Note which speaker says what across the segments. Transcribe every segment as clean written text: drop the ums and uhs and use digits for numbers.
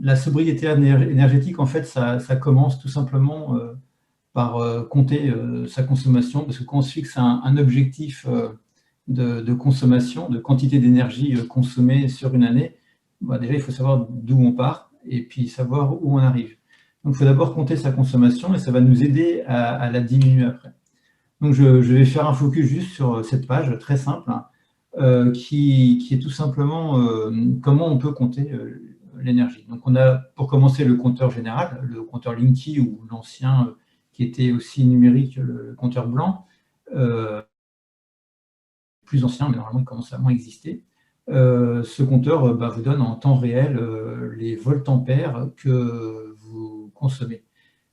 Speaker 1: la sobriété énergétique, en fait, ça commence tout simplement par compter sa consommation, parce que quand on se fixe un objectif de consommation, de quantité d'énergie consommée sur une année, bah, déjà, il faut savoir d'où on part et puis savoir où on arrive. Donc, il faut d'abord compter sa consommation et ça va nous aider à la diminuer après. Donc, je vais faire un focus juste sur cette page très simple, hein, qui est tout simplement comment on peut compter l'énergie. Donc, on a pour commencer le compteur général, le compteur Linky ou l'ancien qui était aussi numérique, le compteur blanc, plus ancien, mais normalement il commence à moins exister. Ce compteur vous donne en temps réel les voltampères que vous consommez.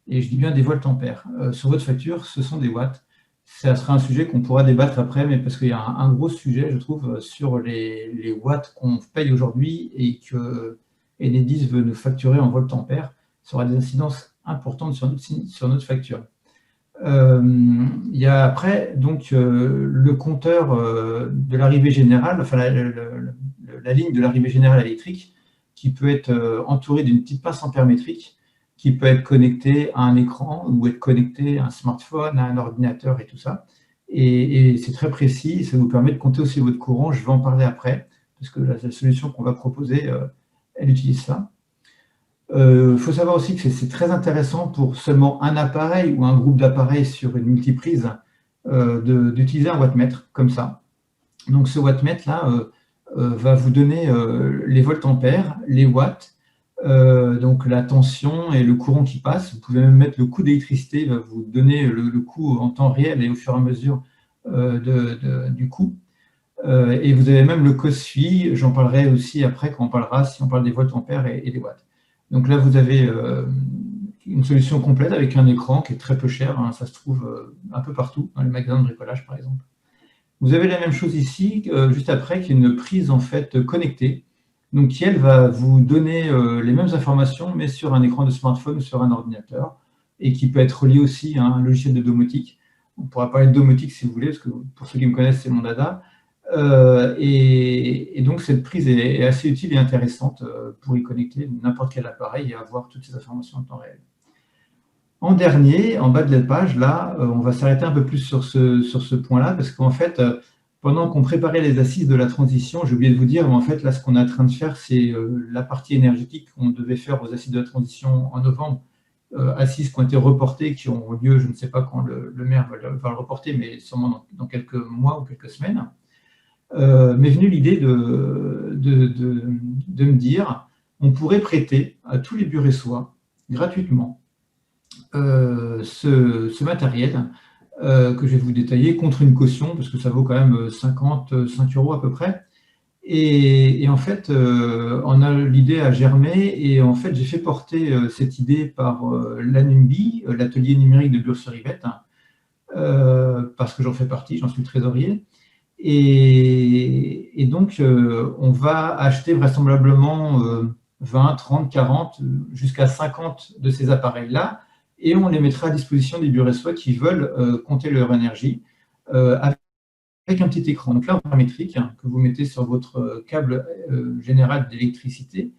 Speaker 1: Et je dis bien des voltampères. Sur votre facture, ce sont des watts. Ça sera un sujet qu'on pourra débattre après, mais parce qu'il y a un gros sujet, je trouve, sur les watts qu'on paye aujourd'hui et que Enedis veut nous facturer en voltampères. Ça aura des incidences importantes sur notre facture. Il y a après donc le compteur de l'arrivée générale, enfin la ligne de l'arrivée générale électrique, qui peut être entourée d'une petite pince ampère-métrique, qui peut être connectée à un écran ou être connectée à un smartphone, à un ordinateur et tout ça. Et c'est très précis, ça vous permet de compter aussi votre courant. Je vais en parler après, parce que la solution qu'on va proposer, elle utilise ça. Il faut savoir aussi que c'est très intéressant pour seulement un appareil ou un groupe d'appareils sur une multiprise d'utiliser un wattmètre comme ça. Donc ce wattmètre-là va vous donner les voltampères, les watts, donc la tension et le courant qui passe. Vous pouvez même mettre le coût d'électricité, il va vous donner le coût en temps réel et au fur et à mesure du coût. Et vous avez même le COSFI, j'en parlerai aussi après quand on parlera, si on parle des voltampères et des watts. Donc là, vous avez une solution complète avec un écran qui est très peu cher, hein, ça se trouve un peu partout, dans les magasins de bricolage par exemple. Vous avez la même chose ici, juste après, qui est une prise en fait connectée, donc qui elle va vous donner les mêmes informations, mais sur un écran de smartphone ou sur un ordinateur, et qui peut être relié aussi à un logiciel de domotique. On pourra parler de domotique si vous voulez, parce que pour ceux qui me connaissent, c'est mon dada. Et donc cette prise est assez utile et intéressante pour y connecter n'importe quel appareil et avoir toutes ces informations en temps réel. En dernier, en bas de la page, là, on va s'arrêter un peu plus sur ce point-là, parce qu'en fait, pendant qu'on préparait les assises de la transition, j'ai oublié de vous dire, mais en fait, là, ce qu'on est en train de faire, c'est la partie énergétique qu'on devait faire aux assises de la transition en novembre, assises qui ont été reportées, qui ont lieu, je ne sais pas quand le maire va le reporter, mais sûrement dans quelques mois ou quelques semaines. M'est venue l'idée de me dire, on pourrait prêter à tous les Buressois gratuitement ce matériel que je vais vous détailler contre une caution, parce que ça vaut quand même 55 € à peu près. Et en fait, on a l'idée à germer, et en fait, j'ai fait porter cette idée par l'ANUMBI, l'atelier numérique de Bure-sur-Yvette, parce que j'en fais partie, j'en suis le trésorier. Et donc, on va acheter vraisemblablement 20, 30, 40, jusqu'à 50 de ces appareils-là, et on les mettra à disposition des Buressois qui veulent compter leur énergie avec un petit écran. Donc là, un métrique que vous mettez sur votre câble général d'électricité.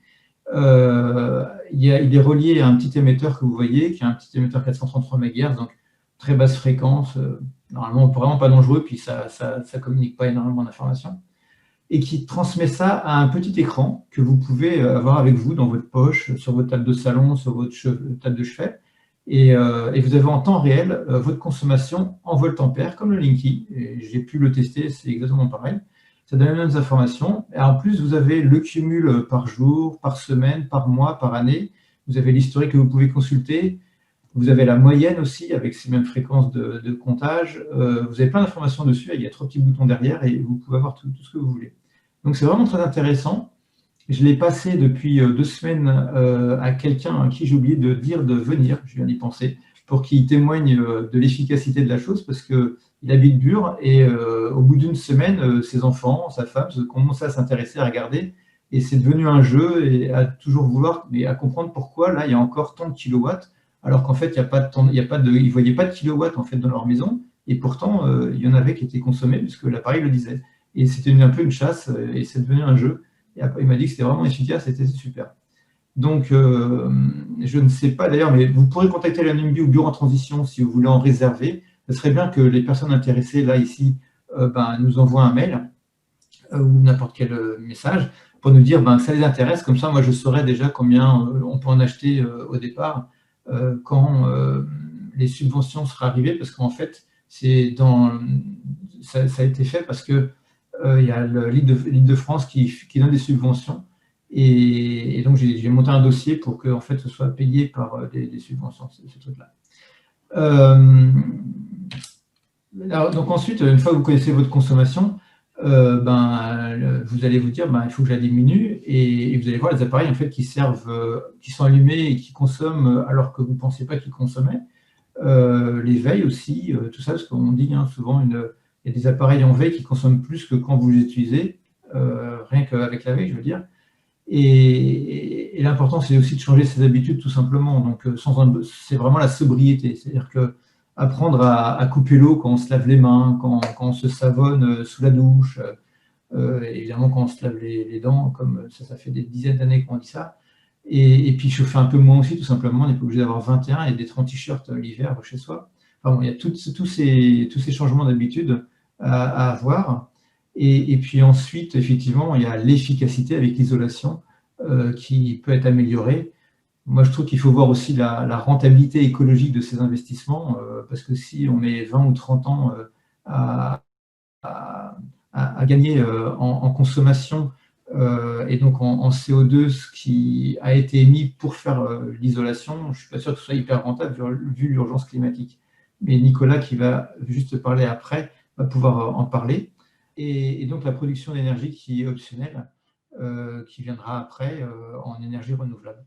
Speaker 1: Il est relié à un petit émetteur que vous voyez, qui est un petit émetteur 433 MHz, donc très basse fréquence, normalement vraiment pas dangereux, puis ça communique pas énormément d'informations, et qui transmet ça à un petit écran que vous pouvez avoir avec vous dans votre poche, sur votre table de salon, sur votre table de chevet, et vous avez en temps réel votre consommation en voltampères, comme le Linky, et j'ai pu le tester, c'est exactement pareil. Ça donne les mêmes informations, et en plus vous avez le cumul par jour, par semaine, par mois, par année. Vous avez l'historique que vous pouvez consulter. Vous avez la moyenne aussi, avec ces mêmes fréquences de comptage. Vous avez plein d'informations dessus, il y a 3 petits boutons derrière, et vous pouvez avoir tout ce que vous voulez. Donc c'est vraiment très intéressant. Je l'ai passé depuis 2 semaines à quelqu'un à qui j'ai oublié de dire de venir, je viens d'y penser, pour qu'il témoigne de l'efficacité de la chose, parce qu'il habite Bure, et au bout d'une semaine, ses enfants, sa femme, commencent à s'intéresser, à regarder, et c'est devenu un jeu, et à toujours vouloir, mais à comprendre pourquoi, là, il y a encore tant de kilowatts, alors qu'en fait, ils ne voyaient pas de kilowatts en fait, dans leur maison, et pourtant, il y en avait qui étaient consommés, puisque l'appareil le disait. Et c'était un peu une chasse, et c'est devenu un jeu. Et après, il m'a dit que c'était vraiment efficace, c'était super. Donc, je ne sais pas d'ailleurs, mais vous pourrez contacter la NIMBY ou Bureau en transition si vous voulez en réserver. Ce serait bien que les personnes intéressées, là, ici, nous envoient un mail ou n'importe quel message pour nous dire ça les intéresse. Comme ça, moi, je saurais déjà combien on peut en acheter au départ quand les subventions seraient arrivées, parce qu'en fait, ça a été fait parce que il y a l'Île-de-France qui donne des subventions. Et donc, j'ai monté un dossier pour que en fait, ce soit payé par des subventions, ce truc-là. Donc ensuite, une fois que vous connaissez votre consommation, vous allez vous dire, il faut que je la diminue, et vous allez voir les appareils en fait, qui sont allumés et qui consomment alors que vous ne pensiez pas qu'ils consommaient. Les veilles aussi, tout ça, parce qu'on dit souvent, il y a des appareils en veille qui consomment plus que quand vous les utilisez, rien qu'avec la veille, je veux dire. Et l'important, c'est aussi de changer ses habitudes, tout simplement. Donc, c'est vraiment la sobriété. C'est-à-dire que apprendre à couper l'eau quand on se lave les mains, quand on se savonne sous la douche, évidemment quand on se lave les dents, comme ça fait des dizaines d'années qu'on dit ça. Et puis chauffer un peu moins aussi, tout simplement. On n'est pas obligé d'avoir 21 et d'être en t-shirt l'hiver chez soi. Enfin, bon, il y a tous ces changements d'habitude à avoir. Et puis ensuite, effectivement, il y a l'efficacité avec l'isolation qui peut être améliorée. Moi, je trouve qu'il faut voir aussi la rentabilité écologique de ces investissements, parce que si on met 20 ou 30 ans à, à gagner en consommation et donc en CO2, ce qui a été émis pour faire l'isolation, je ne suis pas sûr que ce soit hyper rentable vu l'urgence climatique. Mais Nicolas, qui va juste parler après, va pouvoir en parler. Et donc la production d'énergie qui est optionnelle, qui viendra après en énergie renouvelable.